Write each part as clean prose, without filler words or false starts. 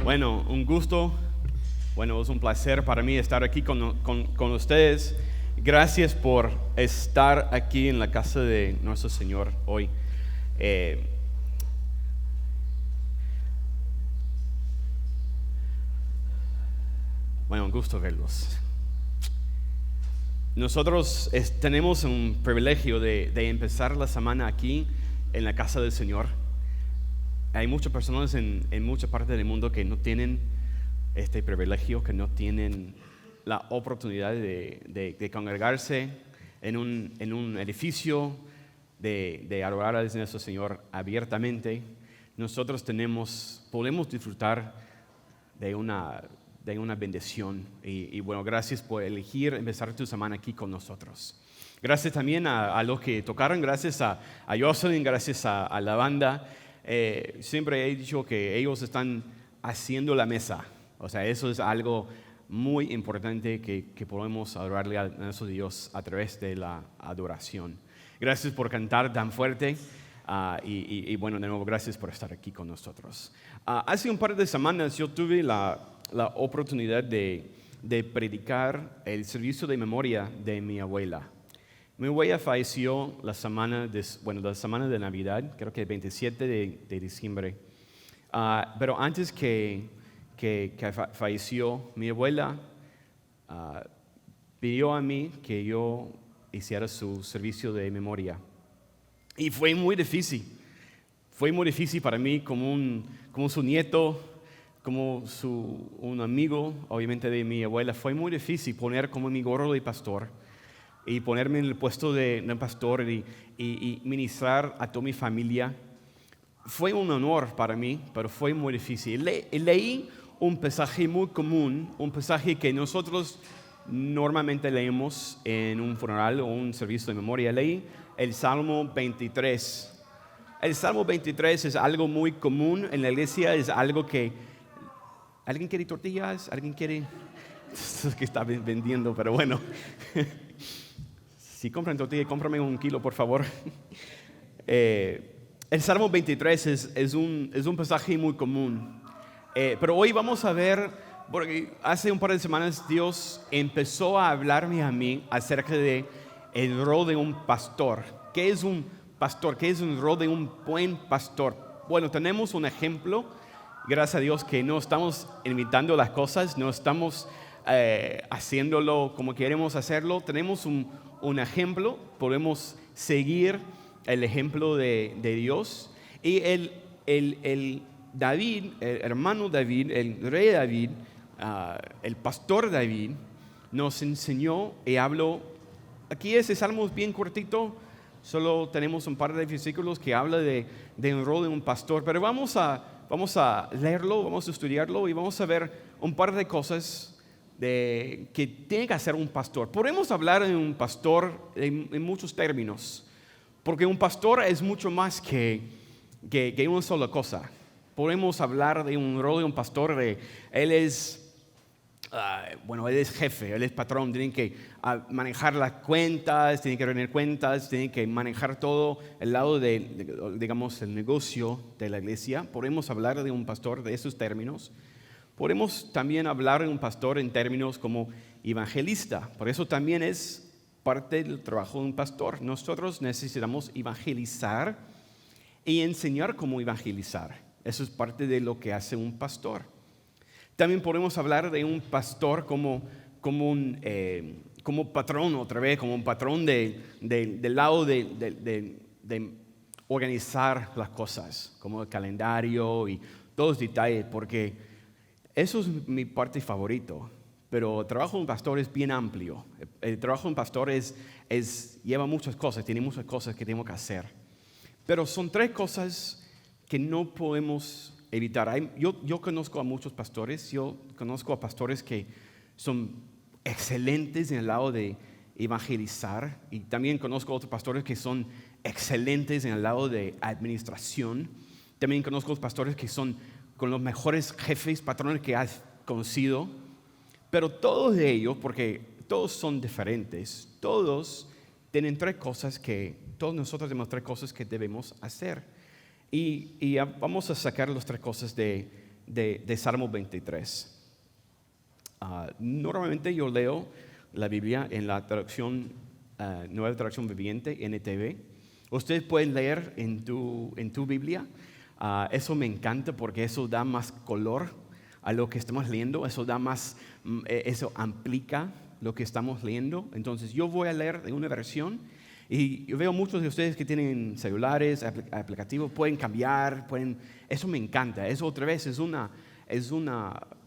Bueno, un gusto, es un placer para mí estar aquí con ustedes. Gracias por estar aquí en la casa de nuestro Señor hoy. Un gusto verlos. Nosotros tenemos un privilegio de empezar la semana aquí en la casa del Señor. Hay muchas personas en muchas partes del mundo que no tienen este privilegio, que no tienen la oportunidad de congregarse en un edificio, de adorar a nuestro Señor abiertamente. Nosotros podemos disfrutar de una bendición y gracias por elegir empezar tu semana aquí con nosotros. Gracias también a los que tocaron, gracias a Jocelyn, gracias a la banda. Siempre he dicho que ellos están haciendo la mesa. O sea, eso es algo muy importante que podemos adorarle a nuestro Dios a través de la adoración. Gracias por cantar tan fuerte de nuevo, gracias por estar aquí con nosotros. Hace un par de semanas yo tuve la oportunidad de predicar el servicio de memoria de mi abuela. Mi abuela falleció la semana de Navidad, creo que el 27 de diciembre. Pero antes que falleció, mi abuela pidió a mí que yo hiciera su servicio de memoria. Y fue muy difícil. Fue muy difícil para mí como su nieto, como un amigo, obviamente, de mi abuela. Fue muy difícil poner como mi gorro de pastor y ponerme en el puesto de pastor y ministrar a toda mi familia. Fue un honor para mí, pero fue muy difícil. Leí un pasaje muy común, un pasaje que nosotros normalmente leemos en un funeral o un servicio de memoria. Leí el Salmo 23. El Salmo 23 es algo muy común en la iglesia, es algo que... ¿Alguien quiere tortillas? ¿Alguien quiere...? Es que está vendiendo, pero bueno. Si compran tortilla, cómprame 1 kilo, por favor. El Salmo 23 es un pasaje muy común. Pero hoy vamos a ver, porque hace un par de semanas Dios empezó a hablarme a mí acerca de el rol de un pastor. ¿Qué es un pastor? ¿Qué es el rol de un buen pastor? Bueno, tenemos un ejemplo, gracias a Dios, que no estamos imitando las cosas, no estamos haciéndolo como queremos hacerlo. Tenemos un ejemplo, podemos seguir el ejemplo de Dios. Y el David, el hermano David, el rey David, el pastor David, nos enseñó y habló. Aquí ese salmo es bien cortito, solo tenemos un par de versículos que habla de un rol de un pastor, pero vamos a leerlo, vamos a estudiarlo y vamos a ver un par de cosas que tiene que hacer un pastor. Podemos hablar de un pastor en muchos términos, porque un pastor es mucho más que una sola cosa. Podemos hablar de un rol de un pastor, él es jefe, él es patrón, tiene que manejar las cuentas, tiene que rendir cuentas, tiene que manejar todo el lado digamos, el negocio de la iglesia. Podemos hablar de un pastor de esos términos. Podemos también hablar de un pastor en términos como evangelista. Por eso también es parte del trabajo de un pastor. Nosotros necesitamos evangelizar y enseñar cómo evangelizar. Eso es parte de lo que hace un pastor. También podemos hablar de un pastor como patrón, otra vez, como un patrón del lado de organizar las cosas, como el calendario y todos los detalles, porque eso es mi parte favorito. Pero el trabajo de un pastor es bien amplio. El trabajo de un pastor lleva muchas cosas, tiene muchas cosas que tenemos que hacer. Pero son 3 cosas que no podemos evitar. Yo conozco a muchos pastores, yo conozco a pastores que son excelentes en el lado de evangelizar, y también conozco a otros pastores que son excelentes en el lado de administración. También conozco a los pastores que son con los mejores jefes, patrones que has conocido. Pero todos de ellos, porque todos son diferentes, todos tienen 3 cosas todos nosotros tenemos 3 cosas que debemos hacer. Y vamos a sacar las 3 cosas de de Salmo 23. Normalmente yo leo la Biblia en la traducción, Nueva Traducción Viviente, NTV. Ustedes pueden leer en tu Biblia. Eso me encanta porque eso da más color a lo que estamos leyendo. Eso da más, eso amplifica lo que estamos leyendo. Entonces yo voy a leer en una versión y yo veo muchos de ustedes que tienen celulares, aplicativos, pueden cambiar, eso me encanta. Eso otra vez es una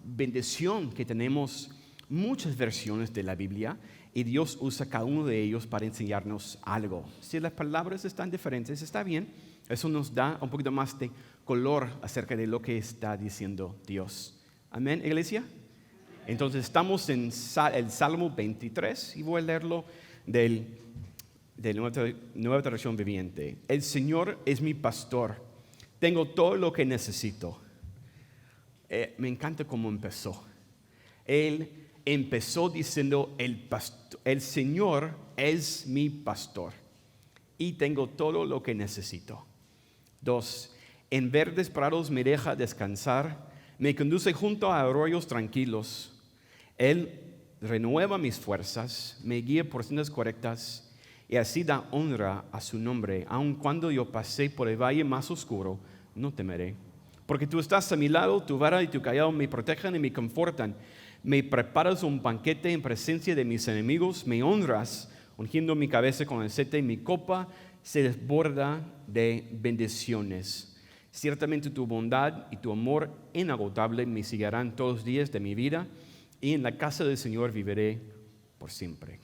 bendición que tenemos muchas versiones de la Biblia y Dios usa cada uno de ellos para enseñarnos algo. Si las palabras están diferentes, está bien. Eso nos da un poquito más de color acerca de lo que está diciendo Dios. Amén, iglesia. Entonces estamos en el Salmo 23 y voy a leerlo de Nueva Traducción Viviente. El Señor es mi pastor. Tengo todo lo que necesito. Me encanta cómo empezó. Él empezó diciendo, el Señor es mi pastor y tengo todo lo que necesito. 2. En verdes prados me deja descansar, me conduce junto a arroyos tranquilos. Él renueva mis fuerzas, me guía por sendas correctas y así da honra a su nombre. Aun cuando yo pasé por el valle más oscuro, no temeré. Porque tú estás a mi lado, tu vara y tu callado me protegen y me confortan. Me preparas un banquete en presencia de mis enemigos, me honras, ungiendo mi cabeza con aceite y mi copa se desborda de bendiciones. Ciertamente tu bondad y tu amor inagotable me seguirán todos los días de mi vida y en la casa del Señor viviré por siempre.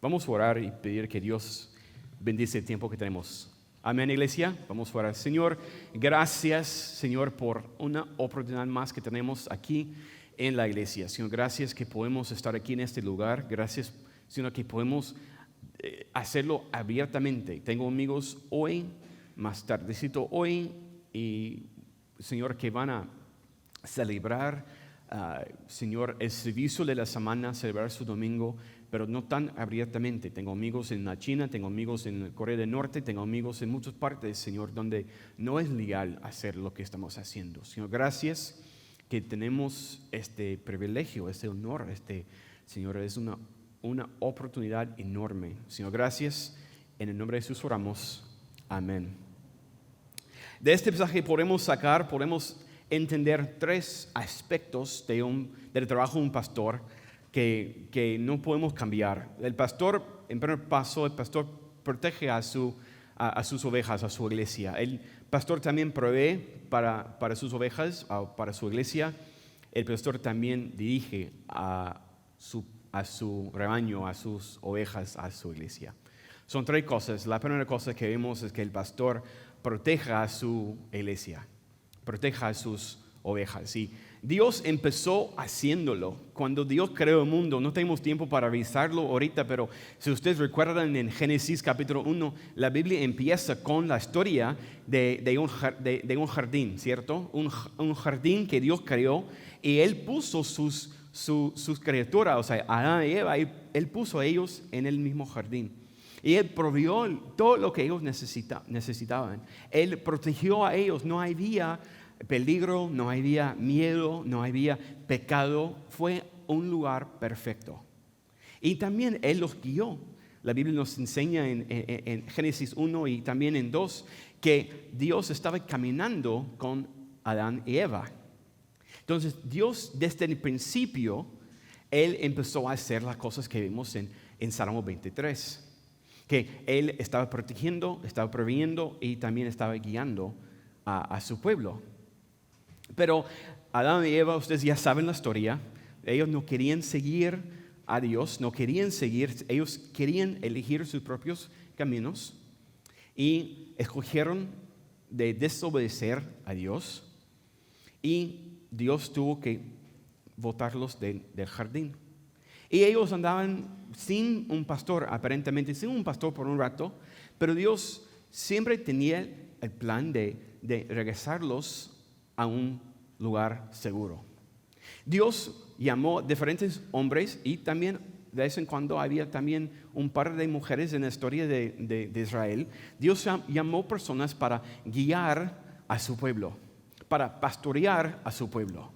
Vamos a orar y pedir que Dios bendice el tiempo que tenemos. Amén, iglesia. Vamos a orar. Señor, gracias, Señor, por una oportunidad más que tenemos aquí en la iglesia. Señor, gracias que podemos estar aquí en este lugar. Gracias, Señor, que podemos hacerlo abiertamente. Tengo amigos hoy, más tardecito hoy, y Señor, que van a celebrar, Señor, el servicio de la semana, celebrar su domingo, pero no tan abiertamente. Tengo amigos en la China, tengo amigos en Corea del Norte, tengo amigos en muchas partes, Señor, donde no es legal hacer lo que estamos haciendo. Señor, gracias que tenemos este privilegio, este honor, Señor, es una oportunidad enorme. Señor, gracias. En el nombre de Jesús oramos. Amén. De este mensaje podemos entender 3 aspectos del trabajo de un pastor que no podemos cambiar. El pastor, en primer paso, el pastor protege a sus ovejas, a su iglesia. El pastor también provee para sus ovejas, para su iglesia. El pastor también dirige a su rebaño, a sus ovejas, a su iglesia. Son 3 cosas. La primera cosa que vemos es que el pastor proteja a su iglesia, proteja a sus ovejas. Y Dios empezó haciéndolo. Cuando Dios creó el mundo, no tenemos tiempo para revisarlo ahorita, pero si ustedes recuerdan en Génesis capítulo 1, la Biblia empieza con la historia de un jardín, ¿cierto? Un jardín que Dios creó y Él puso sus criaturas, o sea, Adán y Eva, Él puso a ellos en el mismo jardín. Y Él proveyó todo lo que ellos necesitaban. Él protegió a ellos, no había peligro, no había miedo, no había pecado. Fue un lugar perfecto. Y también Él los guió. La Biblia nos enseña en Génesis 1 y también en 2 que Dios estaba caminando con Adán y Eva. Entonces Dios desde el principio, Él empezó a hacer las cosas que vimos en Salmo 23. Que Él estaba protegiendo, estaba proveyendo y también estaba guiando a su pueblo. Pero Adán y Eva, ustedes ya saben la historia, ellos no querían seguir a Dios, ellos querían elegir sus propios caminos y escogieron de desobedecer a Dios y Dios tuvo que botarlos del jardín. Y ellos andaban sin un pastor, aparentemente sin un pastor por un rato, pero Dios siempre tenía el plan de regresarlos a un lugar seguro. Dios llamó diferentes hombres y también de vez en cuando había también un par de mujeres en la historia de Israel. Dios llamó personas para guiar a su pueblo, para pastorear a su pueblo.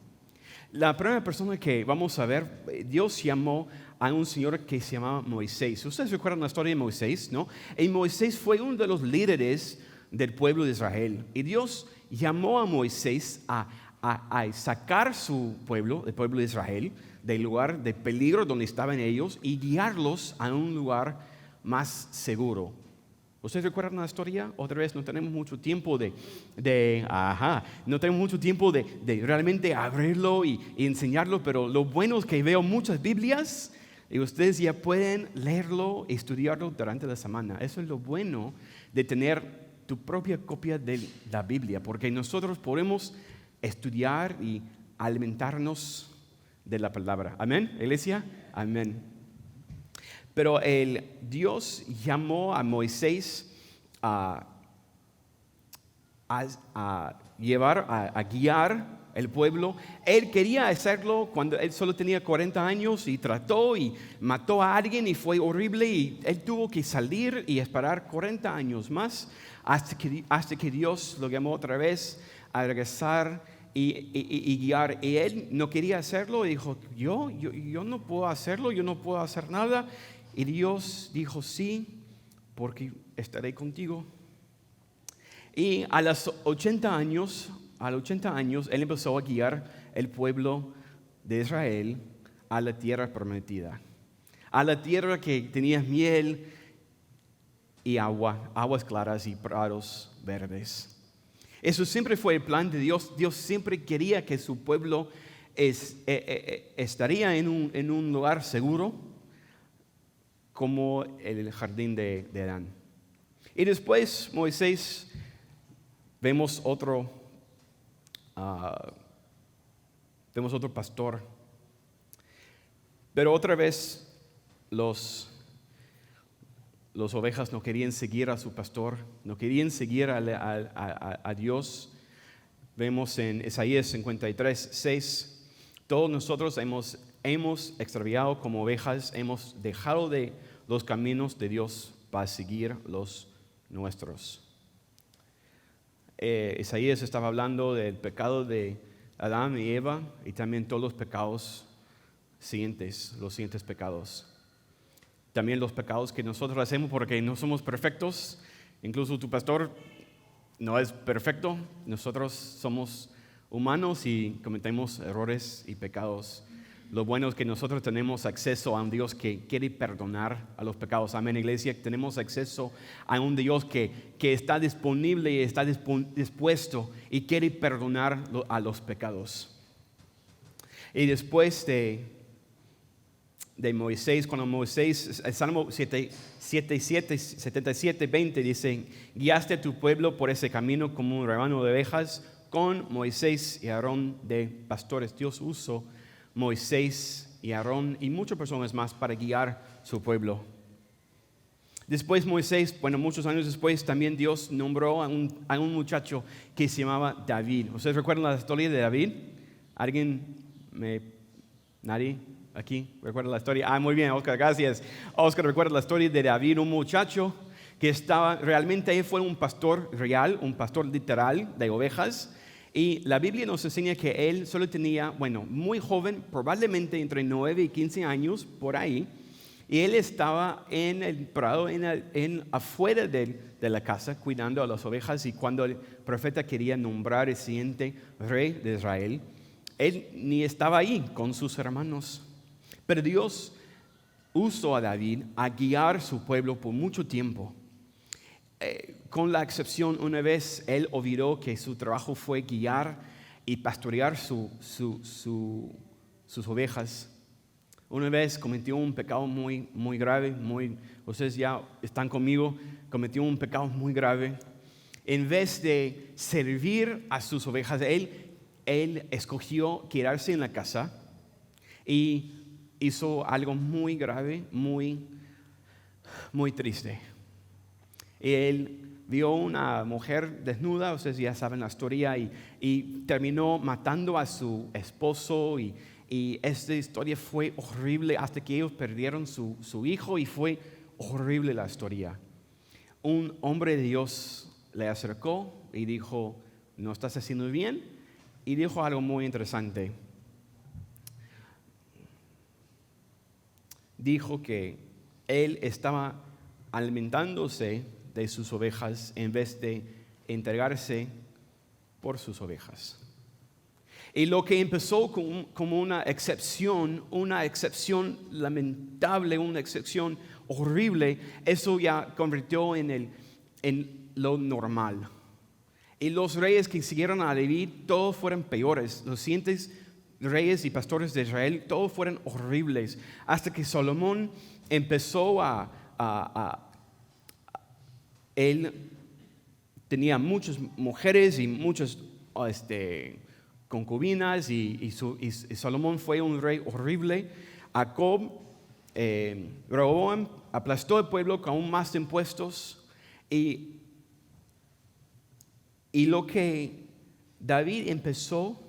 La primera persona que vamos a ver, Dios llamó a un señor que se llamaba Moisés. Ustedes recuerdan la historia de Moisés, ¿no? Y Moisés fue uno de los líderes del pueblo de Israel. Y Dios llamó a Moisés a sacar su pueblo, el pueblo de Israel, del lugar de peligro donde estaban ellos y guiarlos a un lugar más seguro. ¿Ustedes recuerdan la historia? Otra vez, no tenemos mucho tiempo no tenemos mucho tiempo de realmente abrirlo y enseñarlo, pero lo bueno es que veo muchas Biblias y ustedes ya pueden leerlo y estudiarlo durante la semana. Eso es lo bueno de tener tu propia copia de la Biblia, porque nosotros podemos estudiar y alimentarnos de la palabra. ¿Amén, iglesia? Amén. Pero Dios llamó a Moisés a guiar el pueblo. Él quería hacerlo cuando él solo tenía 40 años y trató y mató a alguien y fue horrible y él tuvo que salir y esperar 40 años más hasta que Dios lo llamó otra vez a regresar y guiar. Y él no quería hacerlo y dijo, yo no puedo hacerlo, yo no puedo hacer nada. Y Dios dijo, sí, porque estaré contigo. Y a los 80 años, él empezó a guiar el pueblo de Israel a la tierra prometida. A la tierra que tenía miel y aguas claras y prados verdes. Eso siempre fue el plan de Dios. Dios siempre quería que su pueblo estaría en un lugar seguro, como el jardín de Adán. Y después Moisés, vemos otro pastor. Pero otra vez los ovejas no querían seguir a su pastor, no querían seguir a Dios. Vemos en Isaías 53:6, todos nosotros hemos extraviado como ovejas, hemos dejado de los caminos de Dios para seguir los nuestros. Isaías estaba hablando del pecado de Adán y Eva y también todos los pecados siguientes, los siguientes pecados. También los pecados que nosotros hacemos porque no somos perfectos. Incluso tu pastor no es perfecto. Nosotros somos humanos y cometemos errores y pecados. Lo bueno es que nosotros tenemos acceso a un Dios que quiere perdonar a los pecados. Amén, iglesia. Tenemos acceso a un Dios que está disponible y está dispuesto y quiere perdonar a los pecados. Y después de Moisés, cuando Moisés, el Salmo 77:20 dice, guiaste a tu pueblo por ese camino como un rebaño de ovejas con Moisés y Aarón de pastores. Dios usó Moisés y Aarón y muchas personas más para guiar su pueblo. Después Moisés, muchos años después, también Dios nombró a un muchacho que se llamaba David. ¿Ustedes recuerdan la historia de David? ¿Nadie aquí recuerda la historia? Muy bien, Oscar, gracias. Oscar recuerda la historia de David, un muchacho que realmente él fue un pastor real, un pastor literal de ovejas. Y la Biblia nos enseña que él solo tenía, muy joven, probablemente entre 9 y 15 años, por ahí. Y él estaba en el prado, afuera de la casa, cuidando a las ovejas. Y cuando el profeta quería nombrar el siguiente rey de Israel, él ni estaba ahí con sus hermanos. Pero Dios usó a David a guiar su pueblo por mucho tiempo. Con la excepción, una vez él olvidó que su trabajo fue guiar y pastorear sus ovejas. Una vez cometió un pecado muy, muy grave, ustedes ya están conmigo, cometió un pecado muy grave. En vez de servir a sus ovejas, él escogió quedarse en la casa y hizo algo muy grave, muy, muy triste. Él vio una mujer desnuda, ustedes ya saben la historia, y terminó matando a su esposo. Y esta historia fue horrible hasta que ellos perdieron su hijo y fue horrible la historia. Un hombre de Dios le acercó y dijo, no estás haciendo bien, y dijo algo muy interesante. Dijo que él estaba alimentándose de sus ovejas en vez de entregarse por sus ovejas. Y lo que empezó como una excepción lamentable, una excepción horrible, eso ya convirtió en lo normal. Y los reyes que siguieron a David, todos fueron peores. Los siguientes reyes y pastores de Israel, todos fueron horribles. Hasta que Salomón empezó él tenía muchas mujeres y muchas concubinas y Salomón fue un rey horrible. Rehoboam aplastó el pueblo con aún más impuestos y lo que David empezó,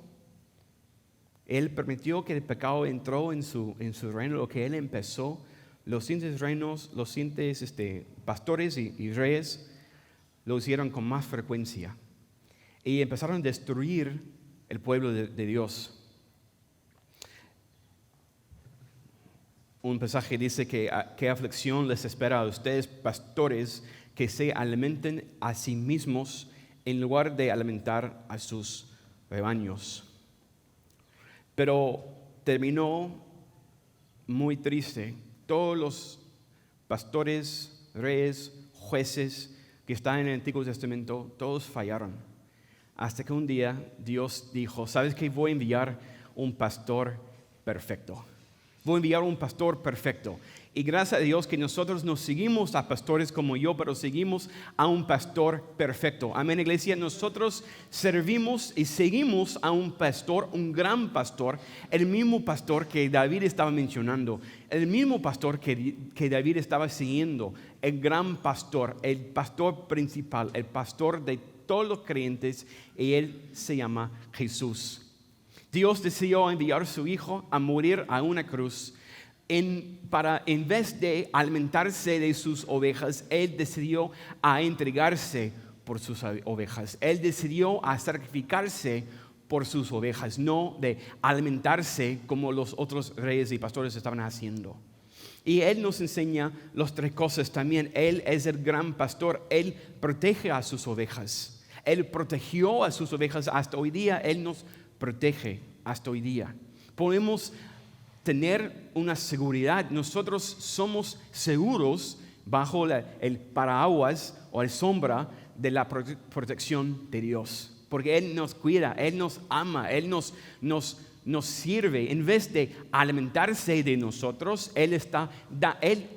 él permitió que el pecado entró en su reino. Lo que él empezó, los siguientes reinos, los siguientes pastores y reyes lo hicieron con más frecuencia y empezaron a destruir el pueblo de Dios. Un pasaje dice que qué aflicción les espera a ustedes, pastores, que se alimenten a sí mismos en lugar de alimentar a sus rebaños. Pero terminó muy triste. Todos los pastores, reyes, jueces que están en el Antiguo Testamento, todos fallaron. Hasta que un día Dios dijo, ¿sabes qué? Voy a enviar un pastor perfecto. Voy a enviar un pastor perfecto. Y gracias a Dios que nosotros no seguimos a pastores como yo, pero seguimos a un pastor perfecto. Amén, iglesia. Nosotros servimos y seguimos a un pastor, un gran pastor, el mismo pastor que David estaba mencionando, el mismo pastor que David estaba siguiendo, el gran pastor, el pastor principal, el pastor de todos los creyentes, y él se llama Jesús. Dios decidió enviar a su Hijo a morir a una cruz. En vez de alimentarse de sus ovejas, Él decidió a entregarse por sus ovejas. Él decidió a sacrificarse por sus ovejas, no de alimentarse como los otros reyes y pastores estaban haciendo. Y Él nos enseña las tres cosas también. Él es el gran pastor. Él protege a sus ovejas. Él protegió a sus ovejas hasta hoy día. Él nos protege hasta hoy día. Podemos tener una seguridad. Nosotros somos seguros bajo el paraguas o la sombra de la protección de Dios. Porque Él nos cuida, Él nos ama, Él nos sirve. En vez de alimentarse de nosotros, Él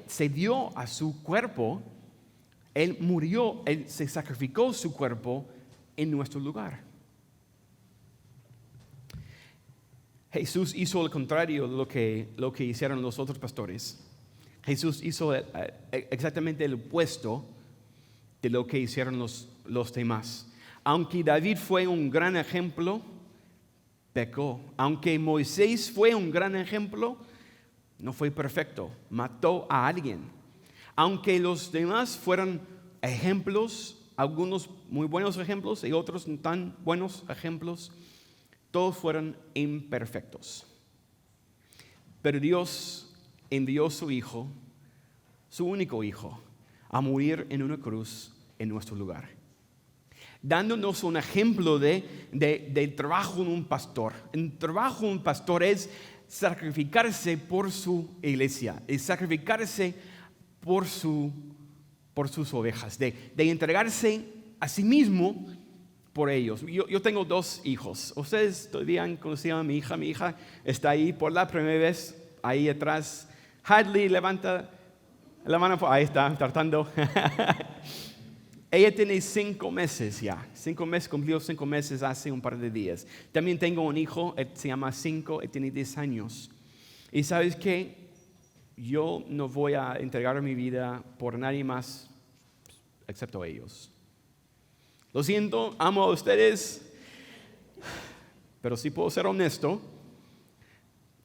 se dio a su cuerpo. Él murió, Él se sacrificó su cuerpo en nuestro lugar. Jesús hizo lo contrario de lo que hicieron los otros pastores. Jesús hizo exactamente el opuesto de lo que hicieron los demás. Aunque David fue un gran ejemplo, pecó. Aunque Moisés fue un gran ejemplo, no fue perfecto, mató a alguien. Aunque los demás fueron ejemplos, algunos muy buenos ejemplos y otros no tan buenos ejemplos, todos fueron imperfectos. Pero Dios envió a su Hijo, su único Hijo, a morir en una cruz en nuestro lugar, dándonos un ejemplo del trabajo de un pastor. El trabajo de un pastor es sacrificarse por su iglesia, es sacrificarse por sus ovejas, de entregarse a sí mismo por ellos. Yo tengo 2 hijos. Ustedes todavía han conocido a mi hija. Mi hija está ahí por la primera vez, ahí atrás. Hadley, levanta la mano. Ahí está, tratando. Ella tiene 5 meses ya. 5 meses, cumplió 5 meses hace un par de días. También tengo un hijo, él se llama 5, él tiene 10 años. Y ¿sabes qué? Yo no voy a entregar mi vida por nadie más excepto ellos. Lo siento, amo a ustedes, pero sí puedo ser honesto,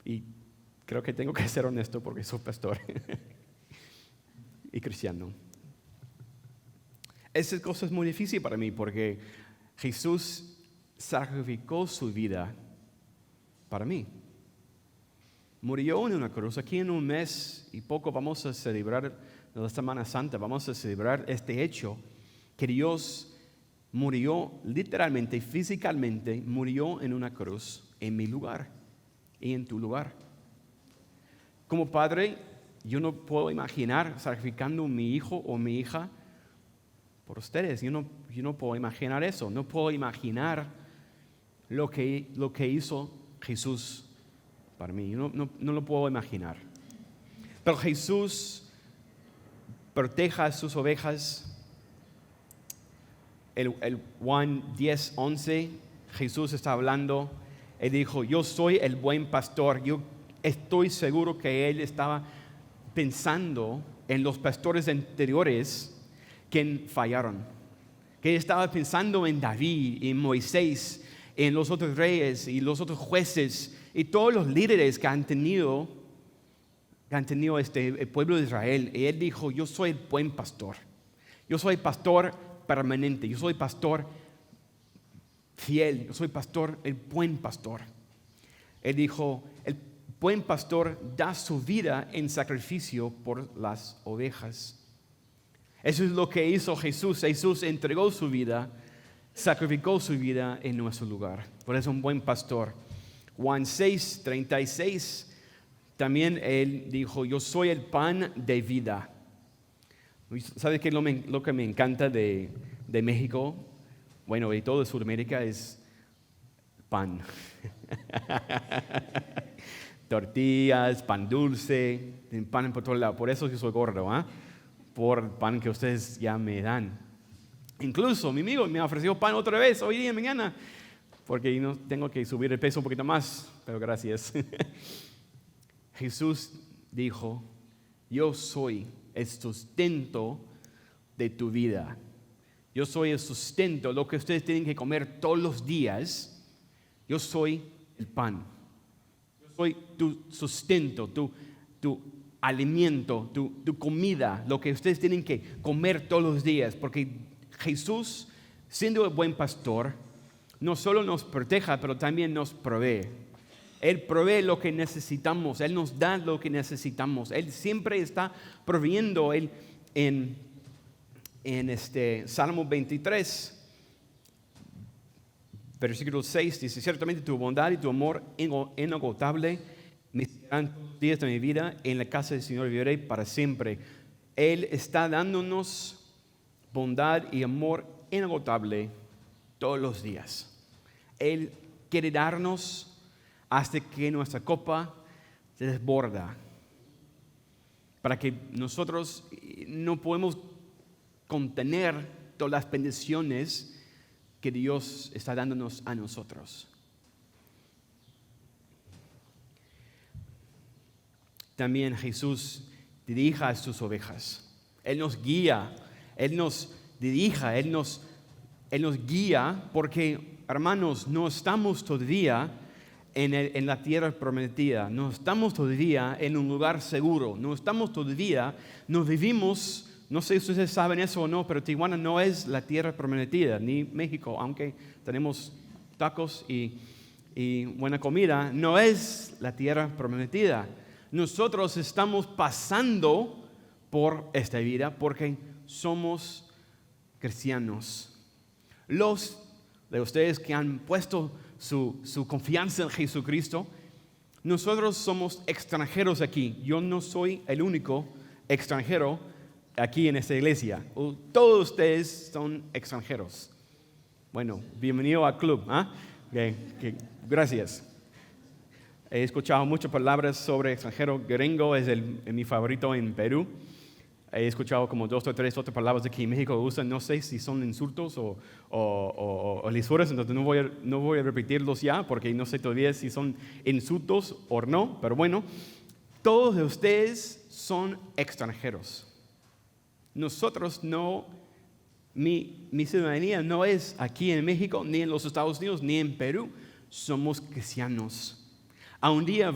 y creo que tengo que ser honesto porque soy pastor y cristiano. Esa cosa es muy difícil para mí porque Jesús sacrificó su vida para mí. Murió en una cruz. Aquí en un mes y poco vamos a celebrar la Semana Santa, vamos a celebrar este hecho, que Dios murió literalmente, físicamente, murió en una cruz en mi lugar y en tu lugar. Como padre, yo no puedo imaginar sacrificando a mi hijo o mi hija por ustedes. Yo no puedo imaginar eso. No puedo imaginar lo que hizo Jesús para mí. Yo no lo puedo imaginar. Pero Jesús proteja a sus ovejas. El Juan 10:11, Jesús está hablando. Él dijo, yo soy el buen pastor. Yo estoy seguro que él estaba pensando en los pastores anteriores que fallaron. Que él estaba pensando en David, en Moisés, en los otros reyes y los otros jueces y todos los líderes que han tenido el pueblo de Israel. Y él dijo, yo soy el buen pastor. Yo soy pastor permanente. Yo soy pastor fiel. Yo soy pastor, el buen pastor. Él dijo, el buen pastor da su vida en sacrificio por las ovejas. Eso es lo que hizo Jesús. Jesús entregó su vida, sacrificó su vida en nuestro lugar. Por eso un buen pastor. Juan 6:36, también él dijo, yo soy el pan de vida. ¿Sabes qué es lo que me encanta de México? Bueno, y todo Sudamérica es pan. Tortillas, pan dulce, pan por todo lado. Por eso yo soy gordo, ¿ah? Por el pan que ustedes ya me dan. Incluso mi amigo me ofreció pan otra vez hoy día mañana, porque no tengo que subir el peso un poquito más, pero gracias. Jesús dijo, yo soy el sustento de tu vida. Yo soy el sustento, lo que ustedes tienen que comer todos los días. Yo soy el pan. Yo soy tu sustento, tu alimento, tu comida, lo que ustedes tienen que comer todos los días. Porque Jesús, siendo el buen pastor, no solo nos proteja, pero también nos provee. Él provee lo que necesitamos. Él nos da lo que necesitamos. Él siempre está proveyendo. Él en Salmo 23, versículo 6, dice, ciertamente tu bondad y tu amor inagotable me seguirán todos los días de mi vida. En la casa del Señor viviré para siempre. Él está dándonos bondad y amor inagotable todos los días. Él quiere darnos hasta que nuestra copa se desborda, para que nosotros no podemos contener todas las bendiciones que Dios está dándonos a nosotros. También Jesús dirige a sus ovejas. Él nos guía, Él nos dirige, Él nos guía, porque, hermanos, no estamos todavía en la tierra prometida, no estamos todavía en un lugar seguro, no estamos todavía, no vivimos. No sé si ustedes saben eso o no, pero Tijuana no es la tierra prometida, ni México, aunque tenemos tacos y buena comida, no es la tierra prometida. Nosotros estamos pasando por esta vida porque somos cristianos. Los de ustedes que han puesto su confianza en Jesucristo, nosotros somos extranjeros aquí. Yo no soy el único extranjero aquí en esta iglesia. Todos ustedes son extranjeros. Bueno, bienvenido al club. Gracias. He escuchado muchas palabras sobre extranjero. Gringo es mi favorito en Perú. He escuchado como 2 o 3 otras palabras aquí en México que usan. No sé si son insultos o lisuras, entonces no voy a repetirlos ya, porque no sé todavía si son insultos o no. Pero bueno, todos de ustedes son extranjeros. Nosotros no, mi ciudadanía no es aquí en México, ni en los Estados Unidos, ni en Perú. Somos cristianos. A un día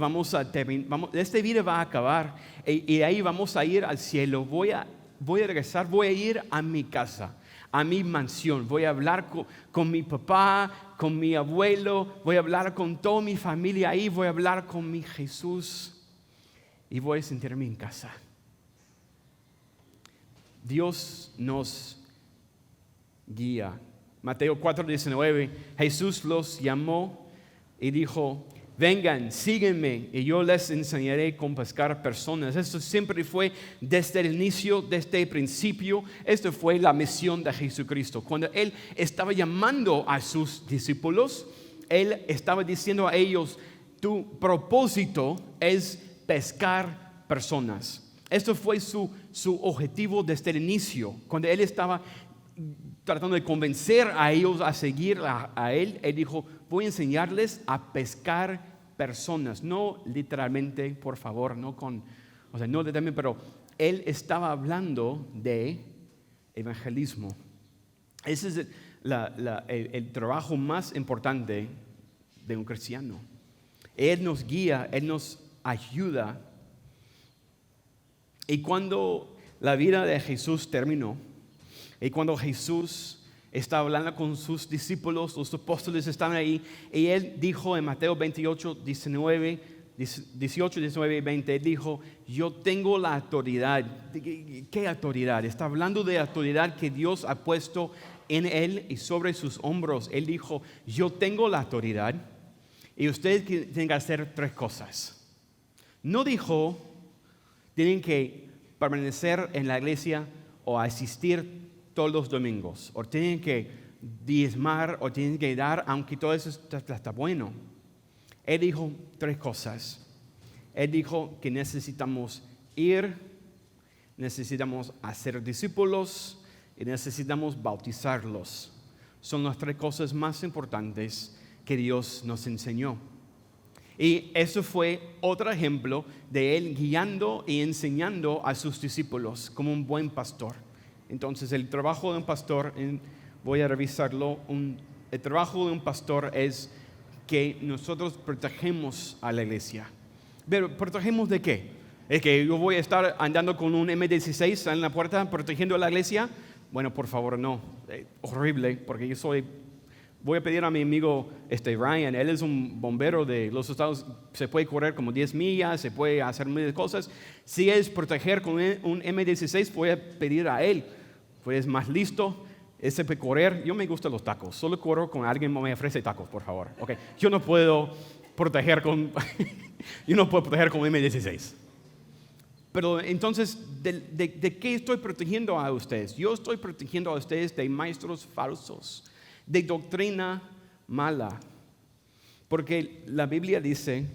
esta vida va a acabar y ahí vamos a ir al cielo. Voy a regresar, voy a ir a mi casa, a mi mansión. Voy a hablar con mi papá, con mi abuelo, voy a hablar con toda mi familia ahí, voy a hablar con mi Jesús y voy a sentirme en casa. Dios nos guía. Mateo 4:19, Jesús los llamó y dijo: vengan, síguenme y yo les enseñaré cómo pescar personas. Esto siempre fue desde el inicio, desde el principio. Esto fue la misión de Jesucristo. Cuando Él estaba llamando a sus discípulos, Él estaba diciendo a ellos: tu propósito es pescar personas. Esto fue su objetivo desde el inicio. Cuando Él estaba tratando de convencer a ellos a seguir a Él, Él dijo: voy a enseñarles a pescar personas. No literalmente, por favor, no literalmente, pero Él estaba hablando de evangelismo. Ese es el trabajo más importante de un cristiano. Él nos guía, Él nos ayuda. Y cuando la vida de Jesús terminó, y cuando Jesús estaba hablando con sus discípulos, los apóstoles estaban ahí, y Él dijo en Mateo 18, 19 y 20, Él dijo: yo tengo la autoridad. ¿Qué autoridad? Está hablando de autoridad que Dios ha puesto en Él y sobre sus hombros. Él dijo: yo tengo la autoridad y ustedes tienen que hacer 3 cosas. No dijo: tienen que permanecer en la iglesia o asistir todos los domingos, o tienen que diezmar, o tienen que dar, aunque todo eso está bueno. Él dijo 3 cosas. Él dijo que necesitamos ir, necesitamos hacer discípulos y necesitamos bautizarlos. Son las 3 cosas más importantes que Dios nos enseñó. Y eso fue otro ejemplo de Él guiando y enseñando a sus discípulos como un buen pastor. Entonces, el trabajo de un pastor, voy a revisarlo, el trabajo de un pastor es que nosotros protegemos a la iglesia. ¿Pero protegemos de qué? ¿Es que yo voy a estar andando con un M16 en la puerta protegiendo a la iglesia? Bueno, por favor, no. Horrible, porque voy a pedir a mi amigo Ryan, él es un bombero de los Estados Unidos, se puede correr como 10 millas, se puede hacer miles de cosas. Si es proteger con un M16, voy a pedir a él, pues más listo, ese puede correr. Yo me gustan los tacos, solo corro con alguien que me ofrece tacos, por favor. Okay. Yo no puedo proteger con M16. Pero entonces, ¿de qué estoy protegiendo a ustedes? Yo estoy protegiendo a ustedes de maestros falsos, de doctrina mala. Porque la Biblia dice,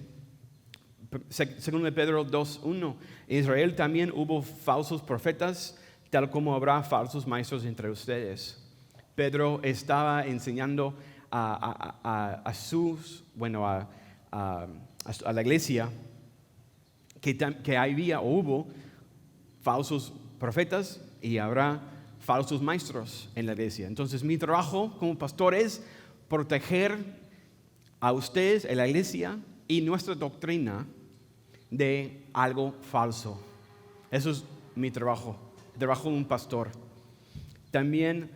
según Pedro 2:1, en Israel también hubo falsos profetas, tal como habrá falsos maestros entre ustedes. Pedro estaba enseñando a la iglesia que había o hubo falsos profetas y habrá falsos maestros en la iglesia. Entonces, mi trabajo como pastor es proteger a ustedes, en la iglesia y nuestra doctrina de algo falso. Eso es mi trabajo, el trabajo de un pastor. También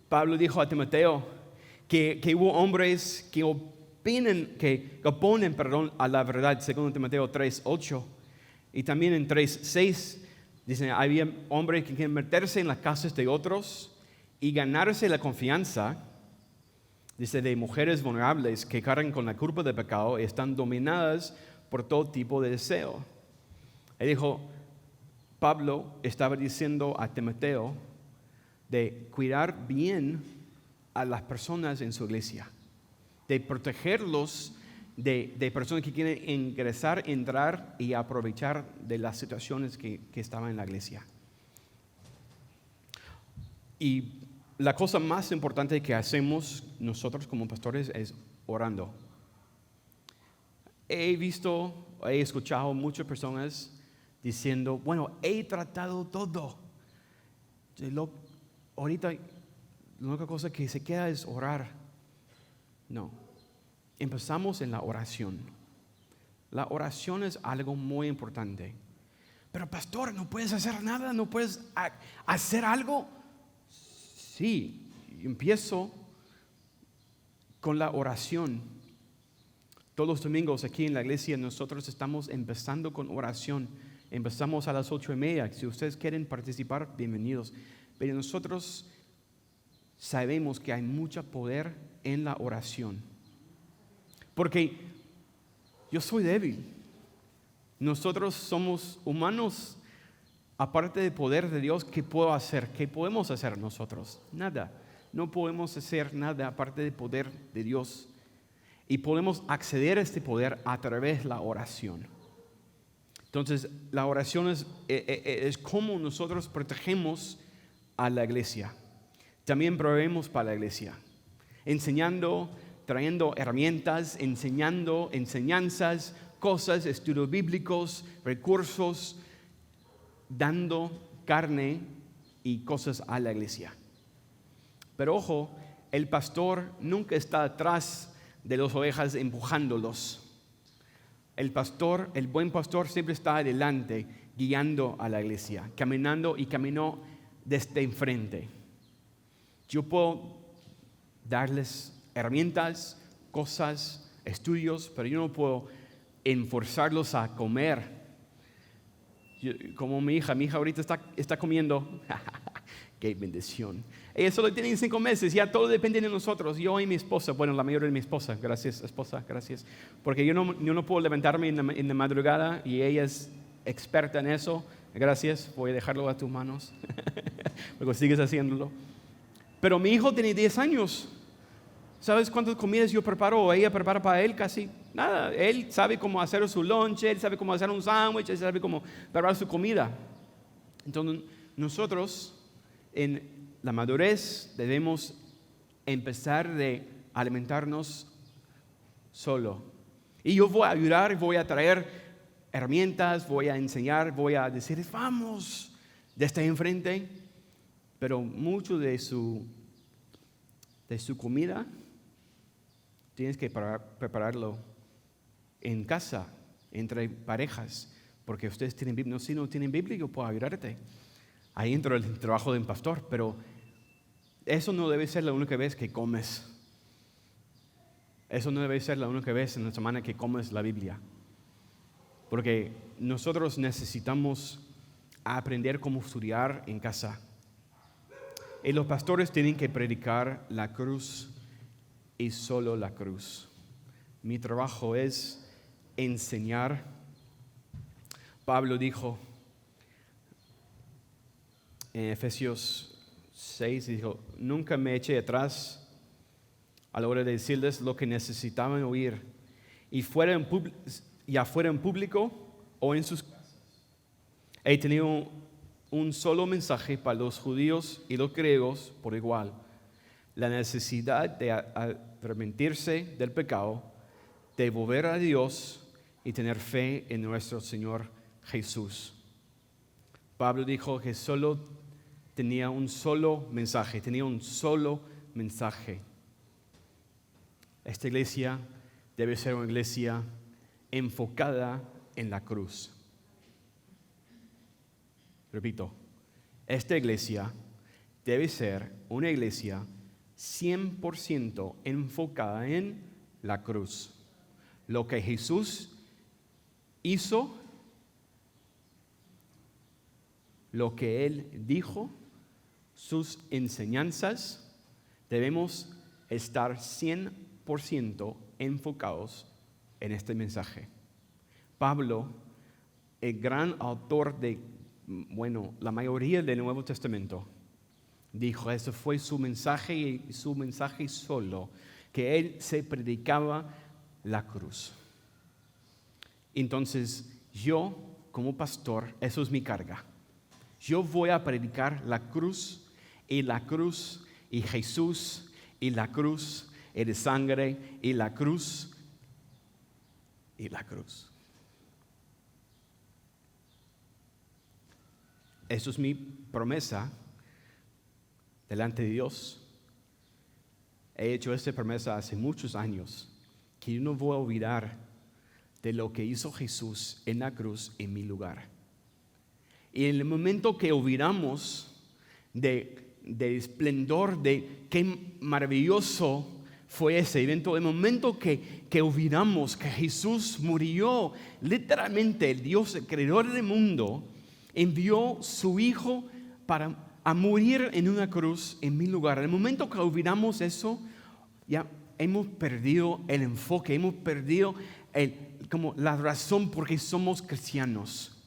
Pablo dijo a Timoteo que hubo hombres que oponen a la verdad, según Timoteo 3:8, y también en 3:6. Dicen, había hombres que quieren meterse en las casas de otros y ganarse la confianza, dice, de mujeres vulnerables que cargan con la culpa del pecado y están dominadas por todo tipo de deseo. Él dijo, Pablo estaba diciendo a Timoteo de cuidar bien a las personas en su iglesia, de protegerlos de personas que quieren entrar y aprovechar de las situaciones que estaban en la iglesia. Y la cosa más importante que hacemos nosotros como pastores es orando. He escuchado muchas personas diciendo, bueno, he tratado todo. Ahorita la única cosa que se queda es orar. No. Empezamos en la oración. La oración es algo muy importante. Pero pastor, ¿no puedes hacer nada? ¿No puedes hacer algo? Sí, empiezo con la oración. Todos los domingos aquí en la iglesia nosotros estamos empezando con oración. Empezamos a las 8:30. Si ustedes quieren participar, bienvenidos. Pero nosotros sabemos que hay mucho poder en la oración. Porque yo soy débil. Nosotros somos humanos. Aparte del poder de Dios, ¿qué puedo hacer? ¿Qué podemos hacer nosotros? Nada. No podemos hacer nada aparte del poder de Dios. Y podemos acceder a este poder a través de la oración. Entonces, la oración es cómo nosotros protegemos a la iglesia. También proveemos para la iglesia. Enseñando, trayendo herramientas, enseñando enseñanzas, cosas, estudios bíblicos, recursos, dando carne y cosas a la iglesia. Pero ojo, el pastor nunca está atrás de las ovejas empujándolos. El buen pastor siempre está adelante, guiando a la iglesia, caminando y caminó desde enfrente. Yo puedo darles herramientas, cosas, estudios, pero yo no puedo enforzarlos a comer. Como mi hija ahorita está comiendo. ¡Qué bendición! Ella solo tiene 5 meses, ya todo depende de nosotros. Yo y mi esposa, bueno, la mayoría de mi esposa. Gracias, esposa, gracias. Porque yo no puedo levantarme en la madrugada y ella es experta en eso. Gracias, voy a dejarlo a tus manos. Luego sigues haciéndolo. Pero mi hijo tiene 10 años. ¿Sabes cuántas comidas yo preparo? Ella prepara para él casi nada. Él sabe cómo hacer su lunch, él sabe cómo hacer un sándwich, él sabe cómo preparar su comida. Entonces, nosotros en la madurez debemos empezar a alimentarnos solo. Y yo voy a ayudar, voy a traer herramientas, voy a enseñar, voy a decir, vamos, desde enfrente. Pero mucho de su comida tienes que prepararlo en casa, entre parejas, porque ustedes tienen Biblia. Si no tienen Biblia, yo puedo ayudarte. Ahí entra el trabajo de un pastor, pero eso no debe ser la única vez que comes. Eso no debe ser la única vez en la semana que comes la Biblia. Porque nosotros necesitamos aprender cómo estudiar en casa. Y los pastores tienen que predicar la cruz y solo la cruz. Mi trabajo es enseñar. Pablo dijo en Efesios 6, dijo, nunca me eché atrás a la hora de decirles lo que necesitaban oír, ya fuera en público o en sus casas. He tenido un solo mensaje para los judíos y los griegos por igual: la necesidad de arrepentirse del pecado, de volver a Dios y tener fe en nuestro Señor Jesús. Pablo dijo que solo tenía un solo mensaje, Esta iglesia debe ser una iglesia enfocada en la cruz. Repito, esta iglesia debe ser una iglesia 100% enfocada en la cruz. Lo que Jesús hizo, lo que Él dijo, sus enseñanzas, debemos estar 100% enfocados en este mensaje. Pablo, el gran autor de la mayoría del Nuevo Testamento, dijo, ese fue su mensaje y su mensaje solo, que él se predicaba la cruz. Entonces, yo como pastor, eso es mi carga. Yo voy a predicar la cruz y Jesús y la cruz y de sangre y la cruz y la cruz. Eso es mi promesa delante de Dios. He hecho esta promesa hace muchos años, que yo no voy a olvidar de lo que hizo Jesús en la cruz en mi lugar. Y en el momento que olvidamos de de esplendor, de qué maravilloso fue ese evento. El momento que olvidamos que Jesús murió, literalmente el Dios, el creador del mundo, envió su Hijo a morir en una cruz en mi lugar. En el momento que olvidamos eso, ya hemos perdido el enfoque, hemos perdido como la razón por qué somos cristianos.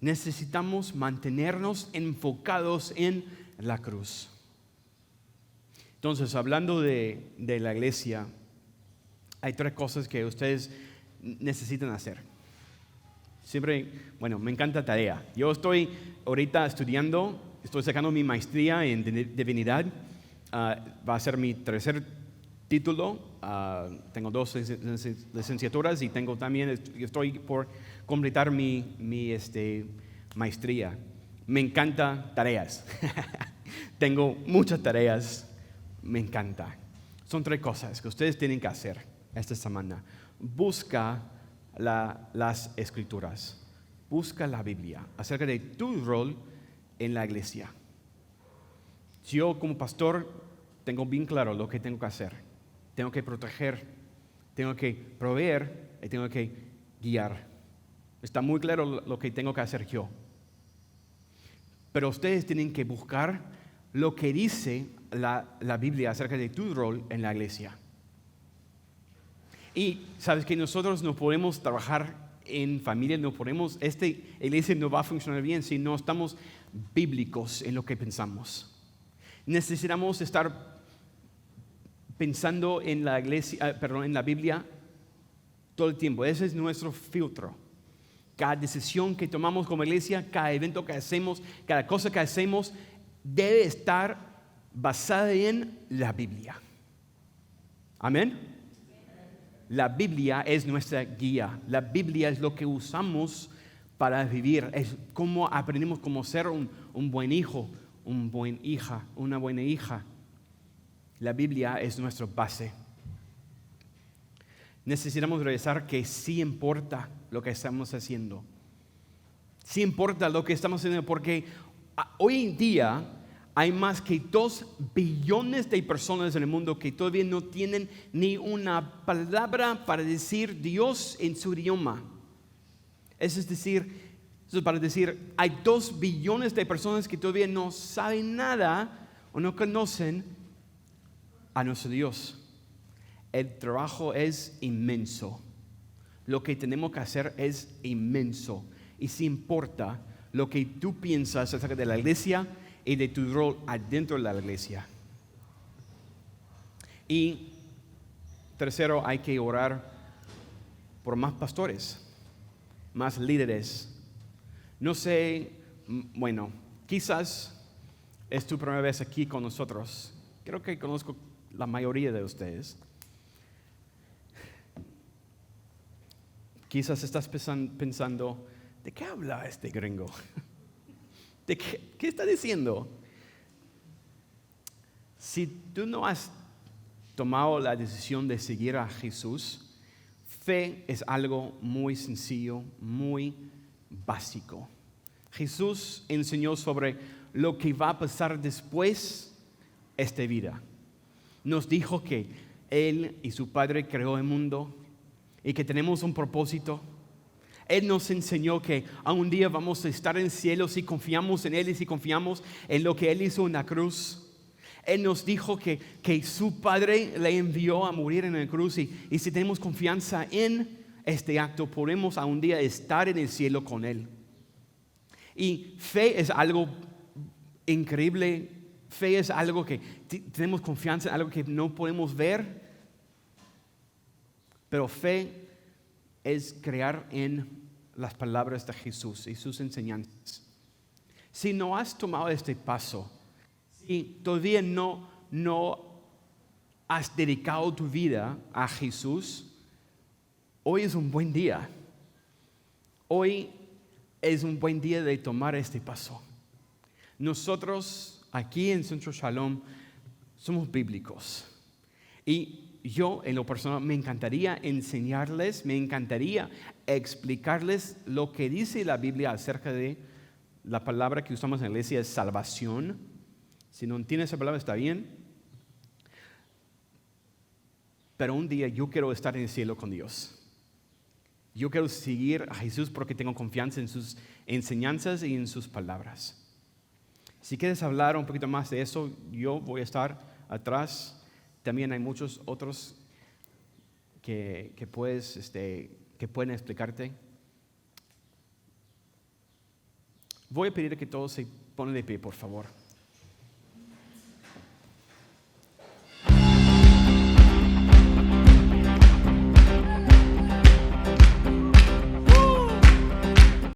Necesitamos mantenernos enfocados en la cruz. Entonces, hablando de la iglesia, hay 3 cosas que ustedes necesitan hacer. Siempre, me encanta tarea. Yo estoy ahorita estudiando, estoy sacando mi maestría en divinidad. Va a ser mi 3er título. Tengo 2 licenciaturas y estoy por completar mi maestría. Me encanta tareas. Tengo muchas tareas. Me encanta. Son 3 cosas que ustedes tienen que hacer esta semana. Busca las escrituras. Busca la Biblia acerca de tu rol en la iglesia. Yo como pastor tengo bien claro lo que tengo que hacer. Tengo que proteger, tengo que proveer y tengo que guiar. Está muy claro lo que tengo que hacer yo. Pero ustedes tienen que buscar lo que dice la Biblia acerca de tu rol en la iglesia. Y sabes que nosotros no podemos trabajar en familia, esta iglesia no va a funcionar bien si no estamos bíblicos en lo que pensamos. Necesitamos estar pensando en la iglesia, en la Biblia todo el tiempo. Ese es nuestro filtro. Cada decisión que tomamos como iglesia, cada evento que hacemos, cada cosa que hacemos debe estar basada en la Biblia. Amén. La Biblia es nuestra guía. La Biblia es lo que usamos para vivir. Es como aprendemos cómo ser un buen hijo, una buena hija. La Biblia es nuestra base. Necesitamos realizar que sí importa lo que estamos haciendo. Sí importa lo que estamos haciendo porque hoy en día hay más que 2 billones de personas en el mundo que todavía no tienen ni una palabra para decir Dios en su idioma. Eso es para decir, hay 2 billones de personas que todavía no saben nada o no conocen a nuestro Dios. El trabajo es inmenso. Lo que tenemos que hacer es inmenso. Y si importa lo que tú piensas acerca de la iglesia y de tu rol adentro de la iglesia. Y tercero, hay que orar por más pastores, más líderes. No sé, quizás es tu primera vez aquí con nosotros. Creo que conozco la mayoría de ustedes. Quizás estás pensando, ¿de qué habla este gringo? ¿De qué está diciendo? Si tú no has tomado la decisión de seguir a Jesús, fe es algo muy sencillo, muy básico. Jesús enseñó sobre lo que va a pasar después de esta vida. Nos dijo que Él y su Padre creó el mundo y que tenemos un propósito. Él nos enseñó que a un día vamos a estar en el cielo si confiamos en Él y si confiamos en lo que Él hizo en la cruz. Él nos dijo que su Padre le envió a morir en la cruz y si tenemos confianza en este acto podemos a un día estar en el cielo con Él. Y fe es algo increíble. Fe es algo que tenemos confianza en, algo que no podemos ver. Pero fe es creer en las palabras de Jesús y sus enseñanzas. Si no has tomado este paso, si todavía no has dedicado tu vida a Jesús, hoy es un buen día. Hoy es un buen día de tomar este paso. Nosotros aquí en Centro Shalom somos bíblicos. Y yo, en lo personal, me encantaría enseñarles, me encantaría explicarles lo que dice la Biblia acerca de la palabra que usamos en la iglesia es salvación. Si no entiendes esa palabra, está bien. Pero un día yo quiero estar en el cielo con Dios. Yo quiero seguir a Jesús porque tengo confianza en sus enseñanzas y en sus palabras. Si quieres hablar un poquito más de eso, yo voy a estar atrás. También hay muchos otros que pueden explicarte. Voy a pedir que todos se pongan de pie, por favor.